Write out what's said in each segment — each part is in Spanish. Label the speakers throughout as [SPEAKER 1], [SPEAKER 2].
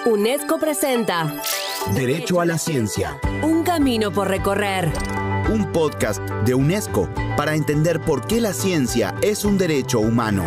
[SPEAKER 1] UNESCO presenta
[SPEAKER 2] Derecho a la Ciencia.
[SPEAKER 1] Un camino por recorrer.
[SPEAKER 2] Un podcast de UNESCO para entender por qué la ciencia es un derecho humano.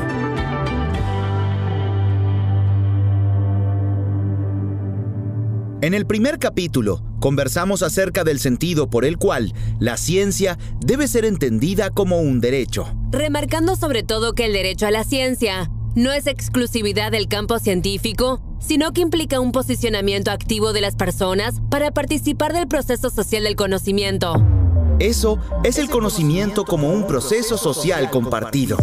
[SPEAKER 2] En el primer capítulo, conversamos acerca del sentido por el cual la ciencia debe ser entendida como un derecho.
[SPEAKER 1] Remarcando sobre todo que el derecho a la ciencia no es exclusividad del campo científico, sino que implica un posicionamiento activo de las personas para participar del proceso social del conocimiento.
[SPEAKER 2] Eso es el conocimiento como un proceso social compartido.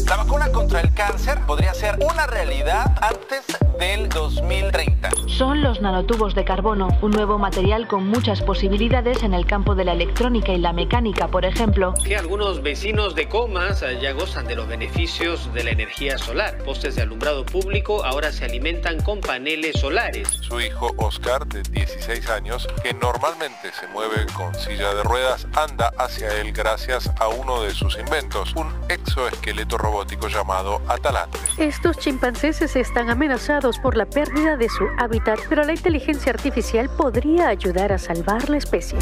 [SPEAKER 3] La vacuna contra el cáncer podría ser una realidad antes del 2030.
[SPEAKER 4] Son los nanotubos de carbono, un nuevo material con muchas posibilidades en el campo de la electrónica y la mecánica, por ejemplo.
[SPEAKER 5] Que algunos vecinos de Comas ya gozan de los beneficios de la energía solar. Postes de alumbrado público ahora se alimentan con paneles solares.
[SPEAKER 6] Su hijo Oscar, de 16 años, que normalmente se mueve con silla de ruedas, anda hacia él gracias a uno de sus inventos, un exoesqueleto robótico llamado Atalante.
[SPEAKER 7] Estos chimpancés están amenazados por la pérdida de su hábitat, pero la inteligencia artificial podría ayudar a salvar la especie.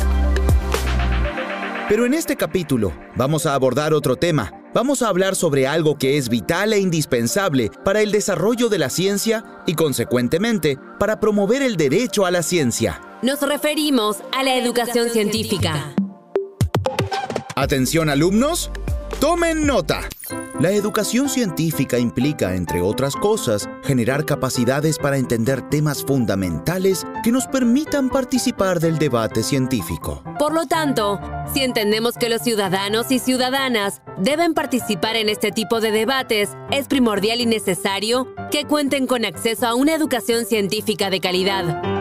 [SPEAKER 2] Pero en este capítulo vamos a abordar otro tema. Vamos a hablar sobre algo que es vital e indispensable para el desarrollo de la ciencia y, consecuentemente, para promover el derecho a la ciencia.
[SPEAKER 1] Nos referimos a la educación científica.
[SPEAKER 2] Atención, alumnos, tomen nota. La educación científica implica, entre otras cosas, generar capacidades para entender temas fundamentales que nos permitan participar del debate científico.
[SPEAKER 1] Por lo tanto, si entendemos que los ciudadanos y ciudadanas deben participar en este tipo de debates, es primordial y necesario que cuenten con acceso a una educación científica de calidad.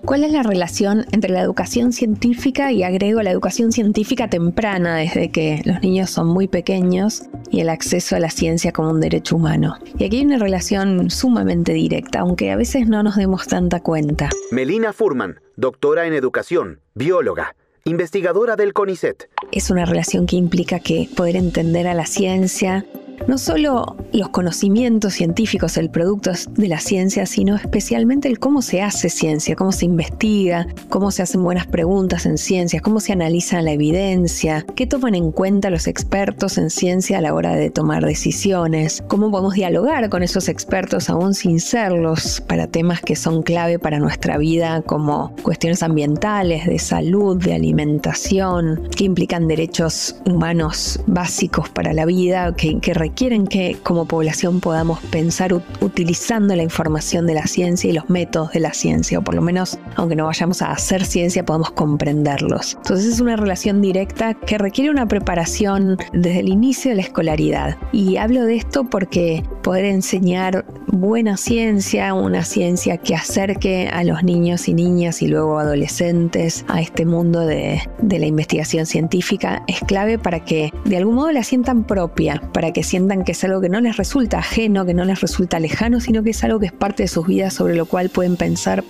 [SPEAKER 8] ¿Cuál es la relación entre la educación científica y, agrego, la educación científica temprana desde que los niños son muy pequeños y el acceso a la ciencia como un derecho humano? Y aquí hay una relación sumamente directa, aunque a veces no nos demos tanta cuenta.
[SPEAKER 2] Melina Furman, doctora en educación, bióloga, investigadora del CONICET.
[SPEAKER 8] Es una relación que implica que poder entender a la ciencia, no solo los conocimientos científicos, el producto de la ciencia, sino especialmente el cómo se hace ciencia, cómo se investiga, cómo se hacen buenas preguntas en ciencia, cómo se analiza la evidencia, qué toman en cuenta los expertos en ciencia a la hora de tomar decisiones, cómo podemos dialogar con esos expertos aún sin serlos para temas que son clave para nuestra vida, como cuestiones ambientales, de salud, de alimentación, que implican derechos humanos básicos para la vida, que requieren que como población podamos pensar utilizando la información de la ciencia y los métodos de la ciencia, o por lo menos, aunque no vayamos a hacer ciencia, podamos comprenderlos. Entonces es una relación directa que requiere una preparación desde el inicio de la escolaridad. Y hablo de esto porque poder enseñar buena ciencia, una ciencia que acerque a los niños y niñas y luego adolescentes a este mundo de la investigación científica es clave para que de algún modo la sientan propia, para que sientan que es algo que no les resulta ajeno, que no les resulta lejano, sino que es algo que es parte de sus vidas, sobre lo cual pueden pensar,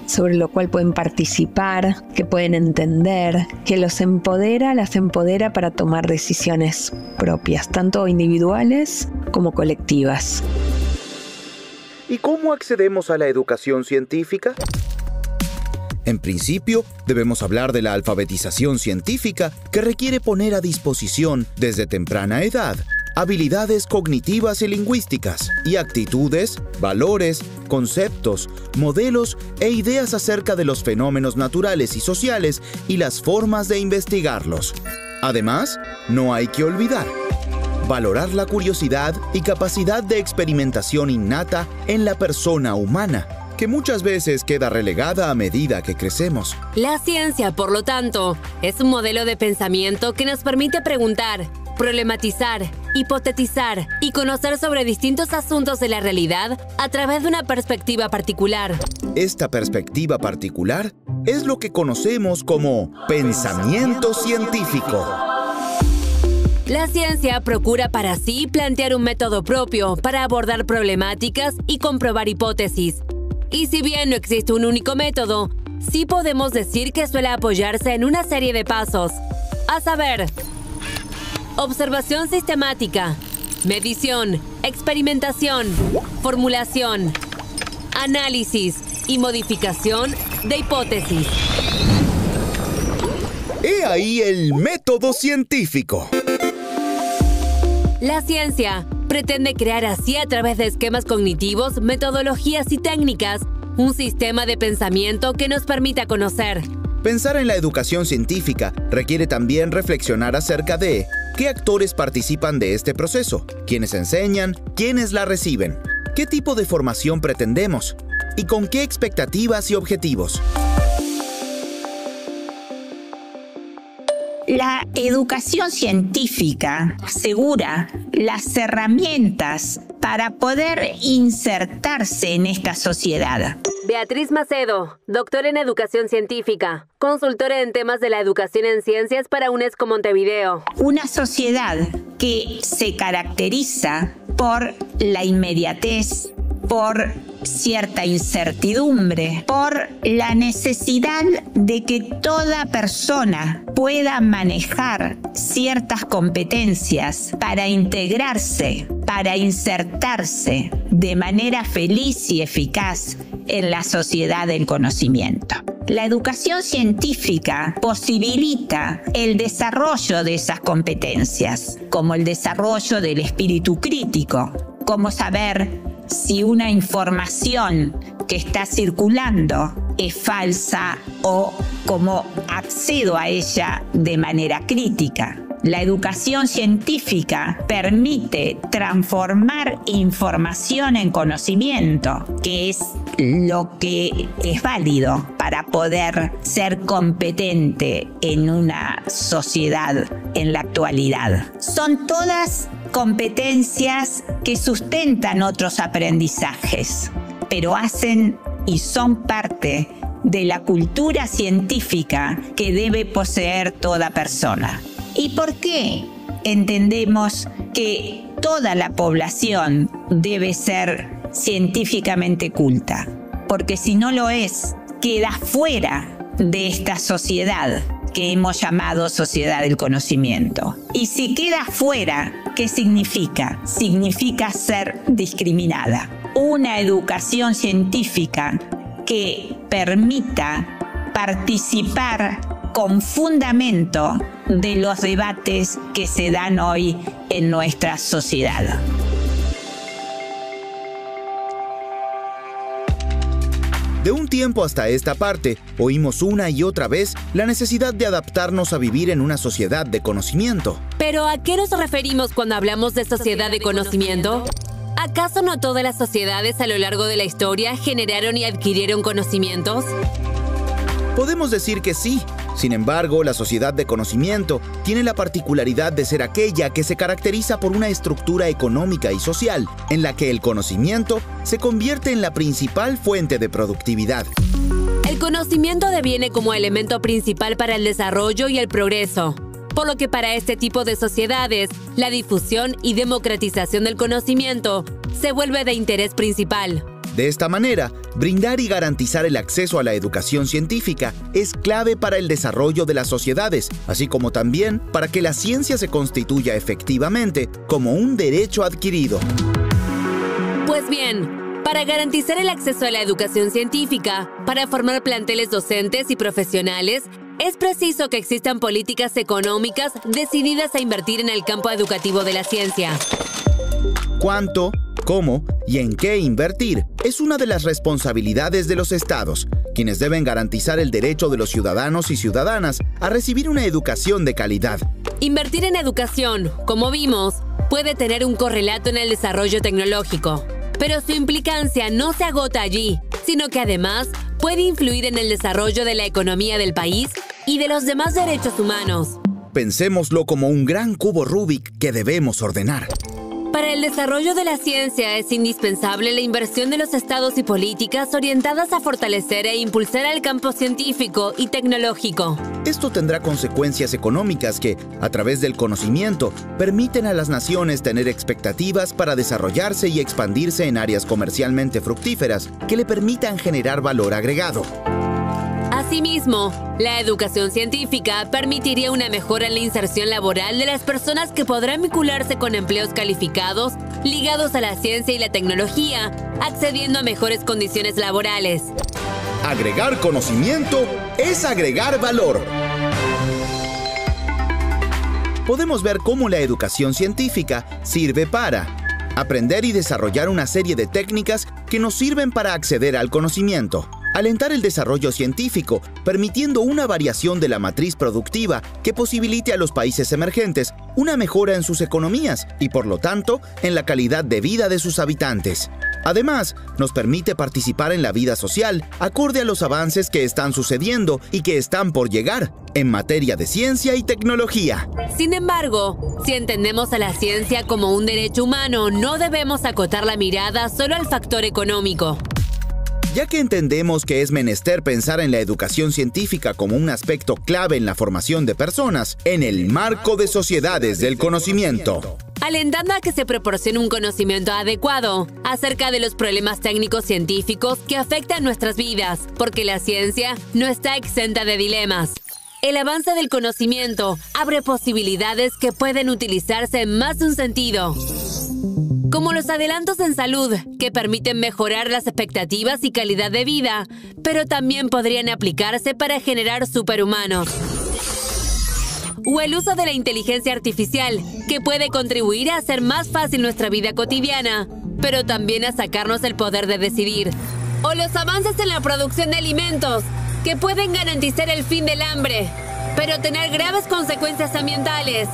[SPEAKER 8] sobre lo cual pueden participar, que pueden entender, que las empodera para tomar decisiones propias, tanto individuales como colectivas.
[SPEAKER 2] ¿Y cómo accedemos a la educación científica? En principio, debemos hablar de la alfabetización científica, que requiere poner a disposición, desde temprana edad, habilidades cognitivas y lingüísticas, y actitudes, valores, conceptos, modelos e ideas acerca de los fenómenos naturales y sociales y las formas de investigarlos. Además, no hay que olvidar valorar la curiosidad y capacidad de experimentación innata en la persona humana, que muchas veces queda relegada a medida que crecemos.
[SPEAKER 1] La ciencia, por lo tanto, es un modelo de pensamiento que nos permite preguntar, problematizar, hipotetizar y conocer sobre distintos asuntos de la realidad a través de una perspectiva particular.
[SPEAKER 2] Esta perspectiva particular es lo que conocemos como pensamiento científico.
[SPEAKER 1] La ciencia procura para sí plantear un método propio para abordar problemáticas y comprobar hipótesis. Y si bien no existe un único método, sí podemos decir que suele apoyarse en una serie de pasos, a saber, observación sistemática, medición, experimentación, formulación, análisis y modificación de hipótesis.
[SPEAKER 2] He ahí el método científico.
[SPEAKER 1] La ciencia pretende crear así, a través de esquemas cognitivos, metodologías y técnicas, un sistema de pensamiento que nos permita conocer.
[SPEAKER 2] Pensar en la educación científica requiere también reflexionar acerca de qué actores participan de este proceso, quiénes enseñan, quiénes la reciben, qué tipo de formación pretendemos y con qué expectativas y objetivos.
[SPEAKER 9] La educación científica asegura las herramientas para poder insertarse en esta sociedad.
[SPEAKER 1] Beatriz Macedo, doctora en Educación Científica, consultora en temas de la educación en ciencias para UNESCO Montevideo.
[SPEAKER 9] Una sociedad que se caracteriza por la inmediatez, por cierta incertidumbre, por la necesidad de que toda persona pueda manejar ciertas competencias para integrarse, para insertarse de manera feliz y eficaz en la sociedad del conocimiento. La educación científica posibilita el desarrollo de esas competencias, como el desarrollo del espíritu crítico, como saber si una información que está circulando es falsa o cómo accedo a ella de manera crítica. La educación científica permite transformar información en conocimiento, que es lo que es válido para poder ser competente en una sociedad en la actualidad. Son todas competencias que sustentan otros aprendizajes, pero hacen y son parte de la cultura científica que debe poseer toda persona. ¿Y por qué entendemos que toda la población debe ser científicamente culta? Porque si no lo es, queda fuera de esta sociedad que hemos llamado sociedad del conocimiento. Y si queda fuera, ¿qué significa? Significa ser discriminada. Una educación científica que permita participar con fundamento de los debates que se dan hoy en nuestra sociedad.
[SPEAKER 2] De un tiempo hasta esta parte, oímos una y otra vez la necesidad de adaptarnos a vivir en una sociedad de conocimiento.
[SPEAKER 1] ¿Pero a qué nos referimos cuando hablamos de sociedad de conocimiento? ¿Acaso no todas las sociedades a lo largo de la historia generaron y adquirieron conocimientos?
[SPEAKER 2] Podemos decir que sí. Sin embargo, la sociedad de conocimiento tiene la particularidad de ser aquella que se caracteriza por una estructura económica y social, en la que el conocimiento se convierte en la principal fuente de productividad.
[SPEAKER 1] El conocimiento deviene como elemento principal para el desarrollo y el progreso, por lo que para este tipo de sociedades, la difusión y democratización del conocimiento se vuelve de interés principal.
[SPEAKER 2] De esta manera, brindar y garantizar el acceso a la educación científica es clave para el desarrollo de las sociedades, así como también para que la ciencia se constituya efectivamente como un derecho adquirido.
[SPEAKER 1] Pues bien, para garantizar el acceso a la educación científica, para formar planteles docentes y profesionales, es preciso que existan políticas económicas decididas a invertir en el campo educativo de la ciencia.
[SPEAKER 2] ¿Cuánto, cómo y en qué invertir? Es una de las responsabilidades de los estados, quienes deben garantizar el derecho de los ciudadanos y ciudadanas a recibir una educación de calidad.
[SPEAKER 1] Invertir en educación, como vimos, puede tener un correlato en el desarrollo tecnológico, pero su implicancia no se agota allí, sino que además puede influir en el desarrollo de la economía del país y de los demás derechos humanos.
[SPEAKER 2] Pensémoslo como un gran cubo Rubik que debemos ordenar.
[SPEAKER 1] Para el desarrollo de la ciencia es indispensable la inversión de los estados y políticas orientadas a fortalecer e impulsar al campo científico y tecnológico.
[SPEAKER 2] Esto tendrá consecuencias económicas que, a través del conocimiento, permiten a las naciones tener expectativas para desarrollarse y expandirse en áreas comercialmente fructíferas que le permitan generar valor agregado.
[SPEAKER 1] Asimismo, la educación científica permitiría una mejora en la inserción laboral de las personas que podrán vincularse con empleos calificados ligados a la ciencia y la tecnología, accediendo a mejores condiciones laborales.
[SPEAKER 2] Agregar conocimiento es agregar valor. Podemos ver cómo la educación científica sirve para aprender y desarrollar una serie de técnicas que nos sirven para acceder al conocimiento. Alentar el desarrollo científico, permitiendo una variación de la matriz productiva que posibilite a los países emergentes una mejora en sus economías y, por lo tanto, en la calidad de vida de sus habitantes. Además, nos permite participar en la vida social acorde a los avances que están sucediendo y que están por llegar en materia de ciencia y tecnología.
[SPEAKER 1] Sin embargo, si entendemos a la ciencia como un derecho humano, no debemos acotar la mirada solo al factor económico.
[SPEAKER 2] Ya que entendemos que es menester pensar en la educación científica como un aspecto clave en la formación de personas, en el marco de sociedades del conocimiento.
[SPEAKER 1] Alentando a que se proporcione un conocimiento adecuado acerca de los problemas técnicos científicos que afectan nuestras vidas, porque la ciencia no está exenta de dilemas. El avance del conocimiento abre posibilidades que pueden utilizarse en más de un sentido, como los adelantos en salud, que permiten mejorar las expectativas y calidad de vida, pero también podrían aplicarse para generar superhumanos. O el uso de la inteligencia artificial, que puede contribuir a hacer más fácil nuestra vida cotidiana, pero también a sacarnos el poder de decidir. O los avances en la producción de alimentos, que pueden garantizar el fin del hambre, pero tener graves consecuencias ambientales.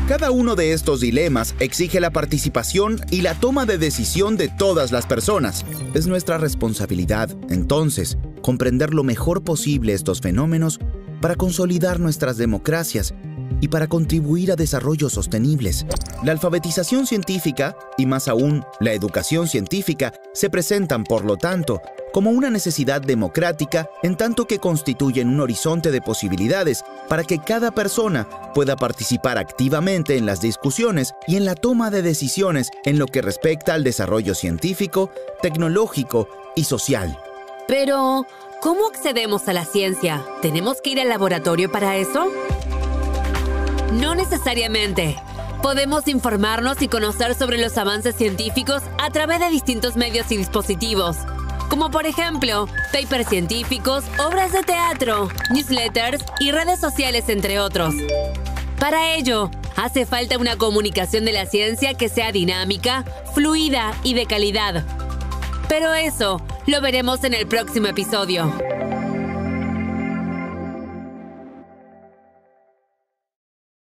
[SPEAKER 2] Cada uno de estos dilemas exige la participación y la toma de decisión de todas las personas. Es nuestra responsabilidad, entonces, comprender lo mejor posible estos fenómenos para consolidar nuestras democracias y para contribuir a desarrollos sostenibles. La alfabetización científica, y más aún, la educación científica, se presentan, por lo tanto, como una necesidad democrática en tanto que constituyen un horizonte de posibilidades para que cada persona pueda participar activamente en las discusiones y en la toma de decisiones en lo que respecta al desarrollo científico, tecnológico y social.
[SPEAKER 1] Pero, ¿cómo accedemos a la ciencia? ¿Tenemos que ir al laboratorio para eso? No necesariamente. Podemos informarnos y conocer sobre los avances científicos a través de distintos medios y dispositivos, como por ejemplo, papers científicos, obras de teatro, newsletters y redes sociales, entre otros. Para ello, hace falta una comunicación de la ciencia que sea dinámica, fluida y de calidad. Pero eso lo veremos en el próximo episodio.